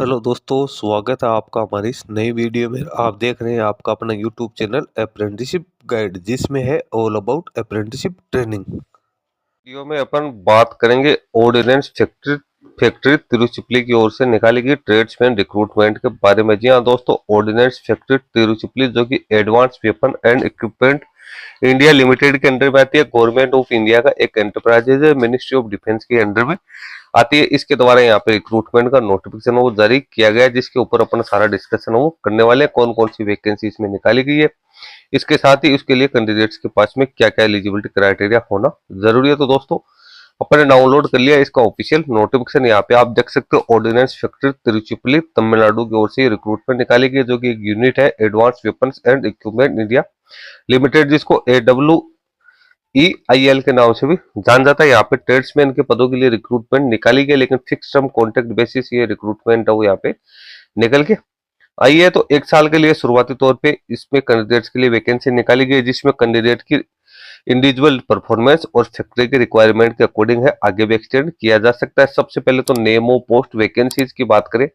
Hello दोस्तों, स्वागत है आपका हमारी इस नई वीडियो में। आप देख रहे हैं आपका अपना यूट्यूब चैनल अप्रेंटिसशिप गाइड, जिसमें है all about apprenticeship training. Video में अपन बात करेंगे ऑर्डिनेंस फैक्ट्री तिरुचिपली की ओर से निकाली गई ट्रेड्समैन रिक्रूटमेंट के बारे में। जी हाँ दोस्तों, ऑर्डिनेंस फैक्ट्री तिरुचिपली जो कि advance weapon and equipment India limited के अंडर में आती है। गवर्नमेंट ऑफ इंडिया का एक एंटरप्राइज है, मिनिस्ट्री ऑफ डिफेंस के अंडर में आती है। इसके द्वारा यहाँ पे रिक्रूटमेंट का नोटिफिकेशन वो जारी किया गया है, जिसके ऊपर अपन सारा डिस्कशन वो करने वाले हैं। कौन कौन सी वैकेंसी इसमें निकाली गई है, इसके साथ ही उसके लिए कैंडिडेट्स के पास में क्या क्या एलिजिबिलिटी क्राइटेरिया होना जरूरी है। तो दोस्तों, अपन ने डाउनलोड कर लिया इसका ऑफिशियल नोटिफिकेशन। यहाँ पे आप देख सकते हो, ऑर्डिनेंस फैक्ट्री तिरुचिपली तमिलनाडु की ओर से रिक्रूटमेंट निकाली गई, जो कि एक यूनिट है advance weapons and equipment India limited, जिसको AWEIL के नाम से भी जान जाता है। यहाँ पे ट्रेड्समैन के पदों के लिए रिक्रूटमेंट निकाली गई, लेकिन फिक्स टर्म कॉन्ट्रैक्ट बेसिस ये रिक्रूटमेंट है वो यहाँ पे निकल के आई है। तो 1 साल के लिए शुरुआती तौर पे इसमें कैंडिडेट्स के लिए वैकेंसी निकाली गई, जिसमें कैंडिडेट की इंडिविजुअल परफॉर्मेंस और फैक्ट्री के रिक्वायरमेंट के अकॉर्डिंग है आगे भी एक्सटेंड किया जा सकता है। सबसे पहले तो नेम ऑफ पोस्ट वैकेंसीज की बात करें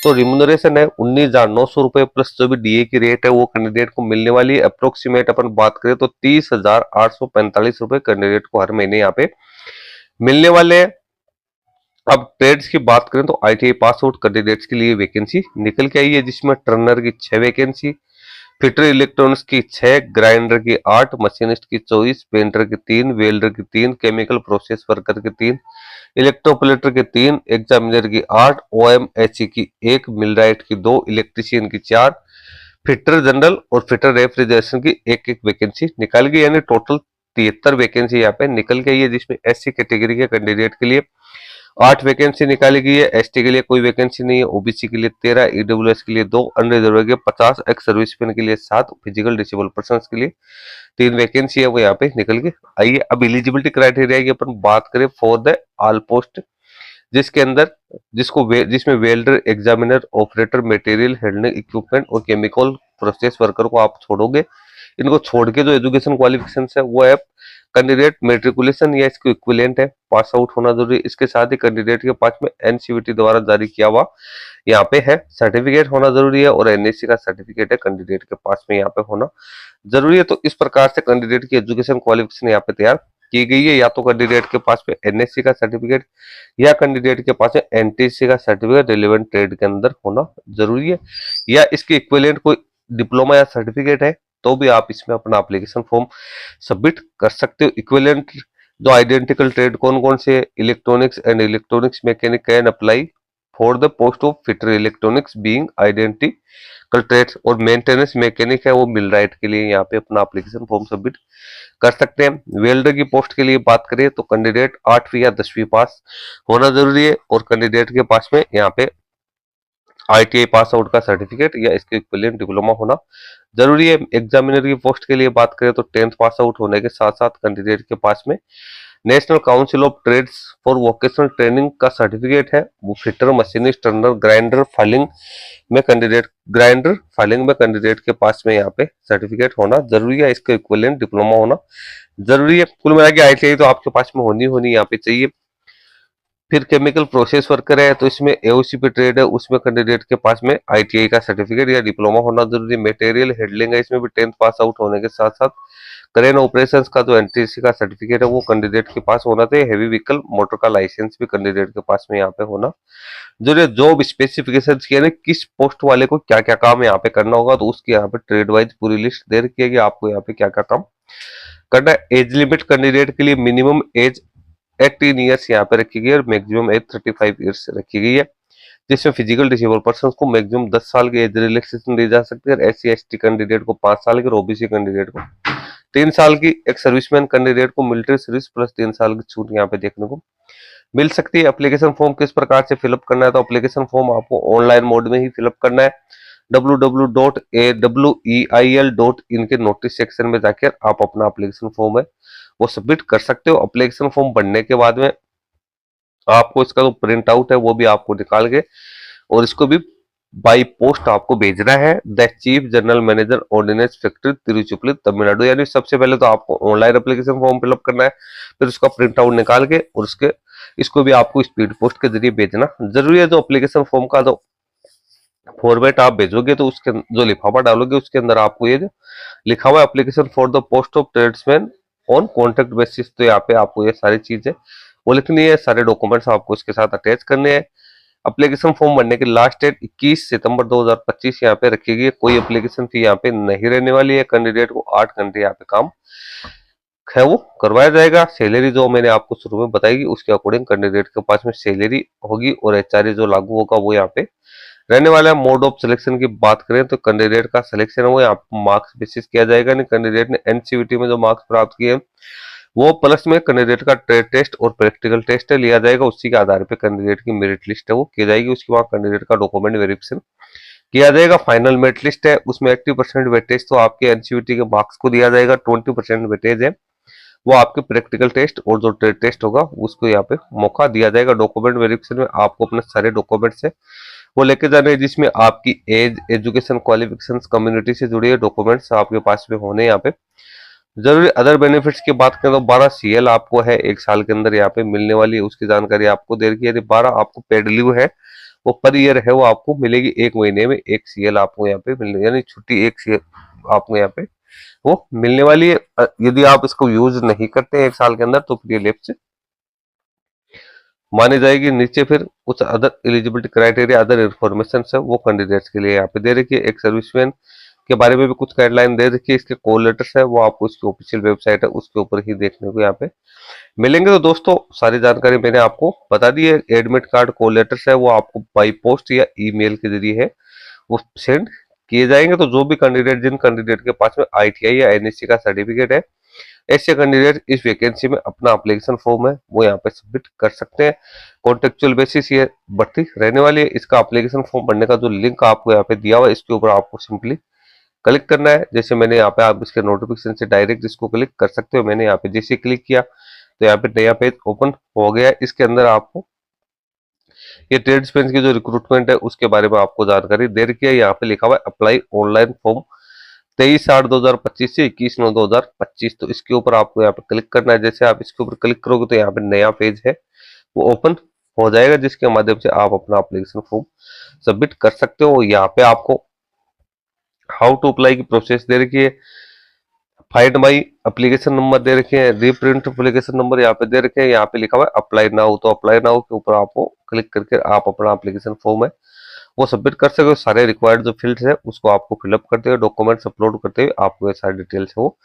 तो रिम्यूनरेशन है 19,900 रुपए प्लस जो भी डीए की रेट है वो कैंडिडेट को मिलने वाली है। अप्रोक्सीमेट अपन बात करें तो 30,845 रुपए कैंडिडेट को हर महीने यहाँ पे मिलने वाले हैं। अब ट्रेड्स की बात करें तो ITI पास आउट कैंडिडेट्स के लिए वैकेंसी निकल के आई है, जिसमें टर्नर की 6 वैकेंसी, फिटर इलेक्ट्रॉनिक्स की 6, ग्राइंडर की 8, मशीनिस्ट की 24, पेंटर की 3, वेल्डर की 3, केमिकल प्रोसेस वर्कर की 3, इलेक्ट्रोप्लेटर की 3, एग्जामिनर की 8, OMHE की 1, मिलराइट की 2, इलेक्ट्रीशियन की 4, फिटर जनरल और फिटर रेफ्रिजरेशन की एक एक वैकेंसी निकल गई। यानी टोटल 73 वैकेंसी यहाँ पे निकल गई है, जिसमें SC कैटेगरी के कैंडिडेट के लिए 8 वैकेंसी निकाली गई है, ST के लिए कोई वैकेंसी नहीं है, OBC के लिए 13, EWS के लिए 2, अनरिजर्व के 50, एक्स सर्विसमैन के लिए 7, फिजिकल डिसेबल पर्सन के लिए 3 वैकेंसी है वो यहाँ पे निकल के आई है। अब एलिजिबिलिटी क्राइटेरिया की अपन बात करें फॉर द ऑल पोस्ट, जिसके अंदर जिसमें welder, examiner, operator, material handling equipment और केमिकल प्रोसेस वर्कर को आप छोड़ोगे। इनको छोड़ के जो एजुकेशन क्वालिफिकेशन है वो है कैंडिडेट मेट्रिकुलेशन या इसके इक्विवेलेंट है पास आउट होना जरूरी है। इसके साथ ही कैंडिडेट के पास में NCVT द्वारा जारी किया हुआ यहाँ पे है सर्टिफिकेट होना जरूरी है, और NSC का सर्टिफिकेट है कैंडिडेट के पास में यहाँ पे होना जरूरी है। तो इस प्रकार से कैंडिडेट की एजुकेशन क्वालिफिकेशन यहाँ पे तैयार की गई है। या तो कैंडिडेट के पास में NSC का सर्टिफिकेट या कैंडिडेट के पास में NTC का सर्टिफिकेट रिलेवेंट ट्रेड के अंदर होना जरूरी है, या इसके इक्विवेलेंट कोई डिप्लोमा या सर्टिफिकेट है तो भी आप इसमें अपना एप्लीकेशन फॉर्म सबमिट कर सकते हो। इक्विवेलेंट जो आइडेंटिकल ट्रेड कौन कौन से, electronics and electronics mechanic can apply for the post of fitter electronics being identical trades, और मेंटेनेंस मैकेनिक है वो मिलराइट के लिए यहाँ पे अपना एप्लीकेशन फॉर्म सबमिट कर सकते हैं। वेल्डर की पोस्ट के लिए बात करें तो कैंडिडेट 8वीं या 10वीं पास होना जरूरी है, और कैंडिडेट के पास में यहाँ पे ITI पास आउट का सर्टिफिकेट या इसके इक्विवेलेंट डिप्लोमा होना जरूरी है। एग्जामिनर की पोस्ट के लिए बात करें तो 10th पास आउट होने के साथ साथ कैंडिडेट के पास में national council of trades for vocational training का सर्टिफिकेट है। वो fitter, machinist, turner, grinder filing में कैंडिडेट के पास में यहाँ पे सर्टिफिकेट होना जरूरी है, इसका इक्विवेलेंट डिप्लोमा होना जरूरी है। कुल मिला के ITI तो आपके पास में होनी यहाँ पे चाहिए। फिर केमिकल प्रोसेस वर्कर है तो इसमें AOCP ट्रेड है, उसमें कैंडिडेट के पास में ITI का सर्टिफिकेट या डिप्लोमा होना जरूरी। मटेरियल हैंडलिंग है, इसमें भी 10th पास आउट होने के साथ साथ क्रेन ऑपरेशंस का जो NTC का सर्टिफिकेट है वो कैंडिडेट के पास होना चाहिए। हेवी व्हीकल मोटर का लाइसेंस भी कैंडिडेट के पास में यहाँ पे होना जरूरी। जॉब स्पेसिफिकेशन यानी किस पोस्ट वाले को क्या क्या काम यहाँ पे करना होगा, तो उसकी यहाँ पे ट्रेड वाइज पूरी लिस्ट दे रखी है कि आपको यहाँ पे क्या क्या काम करना है। एज लिमिट कैंडिडेट के लिए मिनिमम एज 18 ईयर्स यहाँ पे रखी गई है और मैक्सिमम एज 35 ईयर्स रखी गई है, जिसमें फिजिकल डिसेबल पर्सन को मैक्सिमम 10 साल की एज रिलैक्सेशन दी जा सकती है। SC ST कैंडिडेट को 5 साल की और OBC कैंडिडेट को 3 साल की। एक सर्विसमैन कैंडिडेट को मिलिट्री सर्विस प्लस 3 साल की छूट यहाँ पे देखने को मिल सकती है। एप्लीकेशन फॉर्म किस प्रकार से फिलअप करना है, तो एप्लीकेशन फॉर्म आपको ऑनलाइन मोड में ही फिलअप करना है। www.aweil.in के नोटिस सेक्शन में जाकर आप अपना एप्लीकेशन फॉर्म है वो सबमिट कर सकते हो। एप्लीकेशन फॉर्म भरने के बाद में आपको इसका जो प्रिंट आउट है वो भी आपको निकाल के और इसको भी बाई पोस्ट आपको भेजना है the chief general manager ordnance factory Tiruchirappalli Tamil Nadu. यानी सबसे पहले तो आपको ऑनलाइन एप्लीकेशन फॉर्म फिलअप करना है, फिर उसका प्रिंट आउट निकाल के और इसको भी आपको स्पीड पोस्ट के जरिए भेजना जरूरी है। जो एप्लीकेशन फॉर्म का जो फॉर्मेट आप भेजोगे तो उसके जो लिफाफा डालोगे उसके अंदर आपको ये जो लिखा हुआ है application for the post of tradesman on contract basis, तो यहाँ पे आपको ये सारी चीजें वो लिखनी है, सारे डॉक्यूमेंट्स आपको इसके साथ अटैच करने हैं। एप्लीकेशन फॉर्म भरने की लास्ट डेट 21 सितंबर 2025 यहाँ पे रखी गई है। कोई एप्लीकेशन फी यहाँ पे नहीं रहने वाली है। कैंडिडेट को 8 घंटे यहाँ पे काम है वो करवाया जाएगा। सैलरी जो मैंने आपको शुरू में बताई उसके अकॉर्डिंग कैंडिडेट के पास में सैलरी होगी और एचआरए जो लागू होगा वो यहाँ पे रहने वाला है। मोड ऑफ सिलेक्शन की बात करें तो कैंडिडेट का सिलेक्शन है वो यहाँ पे मार्क्स बेसिस किया जाएगा। नहीं, कैंडिडेट ने एनसीवीटी में जो मार्क्स प्राप्त किए वो प्लस में कैंडिडेट का ट्रेड टेस्ट और प्रैक्टिकल टेस्ट लिया जाएगा, उसी के आधार पर कैंडिडेट की मेरिट लिस्ट है वो की जाएगी। उसके बाद कैंडिडेट का डॉक्यूमेंट वेरिफिकेशन किया जाएगा। फाइनल मेरिट लिस्ट है उसमें 80% वेटेज तो आपके एनसीवीटी के मार्क्स को दिया जाएगा, 20% वेटेज है वो आपके प्रैक्टिकल टेस्ट और जो ट्रेड टेस्ट होगा उसको यहाँ पे मौका दिया जाएगा। डॉक्यूमेंट वेरिफिकेशन में आपको अपने सारे डॉक्यूमेंट्स है वो लेके जाने हैं, जिसमें आपकी एज, एजुकेशन क्वालिफिकेशंस, कम्युनिटी से जुड़े डॉक्यूमेंट्स आपके पास में होने यहाँ पे जरूरी। अदर बेनिफिट्स की बात करें तो 12 सीएल आपको है 1 साल के अंदर यहाँ पे मिलने वाली है, उसकी जानकारी आपको दे रखी है। 12 आपको पेड लीव है वो पर ईयर है वो आपको मिलेगी, 1 महीने में 1 सीएल आपको यहाँ पे मिलने, यानी छुट्टी 1 सीएल आपको यहाँ पे वो मिलने वाली है। यदि आप इसको यूज नहीं करते हैं 1 साल के अंदर तो फिर ये लेप्स मानी जाएगी। नीचे फिर कुछ other eligibility criteria, other information है वो कैंडिडेट्स के लिए यहाँ पे दे रखी है। एक सर्विसमैन के बारे में भी कुछ गाइडलाइन दे रखी है। इसके कॉल लेटर्स है वो आपको इसकी ऑफिशियल वेबसाइट है उसके ऊपर ही देखने को यहाँ पे मिलेंगे। तो दोस्तों सारी जानकारी मैंने आपको बता दी है। एडमिट कार्ड, कॉल लेटर्स है वो आपको बाई पोस्ट या ईमेल के जरिए है वो सेंड किए जाएंगे। तो जो भी कैंडिडेट, जिन कैंडिडेट के पास में आईटीआई या एनएससी का सर्टिफिकेट है, ऐसे कैंडिडेट इस वैकेंसी में अपना एप्लीकेशन फॉर्म है वो यहाँ पे सबमिट कर सकते हैं। कॉन्टेक्चुअल बेसिस ये भर्ती रहने वाली है। इसका एप्लीकेशन फॉर्म भरने का जो लिंक आपको यहाँ पे दिया हुआ है इसके ऊपर आपको सिंपली क्लिक करना है। जैसे मैंने यहाँ पे, आप इसके नोटिफिकेशन से डायरेक्ट इसको क्लिक कर सकते हो। मैंने यहाँ पे जैसे क्लिक किया तो यहाँ पे नया पेज ओपन हो गया है। इसके अंदर आपको ये ट्रेड्समैन की जो रिक्रूटमेंट है उसके बारे में आपको जानकारी दे रखी है। यहाँ पे लिखा हुआ है अप्लाई ऑनलाइन फॉर्म 23/8/2025 से 21/9/2025। तो इसके ऊपर आपको यहाँ पे क्लिक करना है। जैसे आप इसके ऊपर क्लिक करोगे तो यहाँ पे नया पेज है वो ओपन हो जाएगा, जिसके माध्यम से आप अपना एप्लीकेशन फॉर्म सबमिट कर सकते हो। यहाँ पे आपको हाउ टू अप्लाई की प्रोसेस दे रखी है। फाइंड माई एप्लीकेशन नंबर दे रखे हैं, रीप्रिंट एप्लीकेशन नंबर यहाँ पे दे रखे हैं। यहाँ पे लिखा हुआ है अप्लाई नाउ, तो अप्लाई नाउ के ऊपर आपको क्लिक करके आप अपना एप्लीकेशन फॉर्म है वो सबमिट कर सकते हो। सारे रिक्वायर्ड जो फील्ड्स है उसको आपको फिलअप करते हुए, डॉक्यूमेंट्स अपलोड करते हुए आपको ये सारी डिटेल्स है वो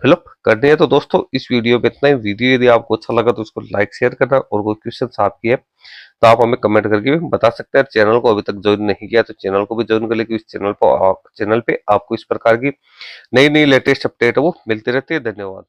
फिलअप करनी है। तो दोस्तों इस वीडियो में इतना ही। वीडियो यदि आपको अच्छा लगा तो उसको लाइक शेयर करना, और कोई क्वेश्चन आपकी है तो आप हमें कमेंट करके भी बता सकते हैं। चैनल को अभी तक ज्वाइन नहीं किया तो चैनल को भी ज्वाइन कर ले, क्योंकि इस चैनल पे आपको इस प्रकार की नई नई लेटेस्ट अपडेट है वो मिलती रहती है। धन्यवाद।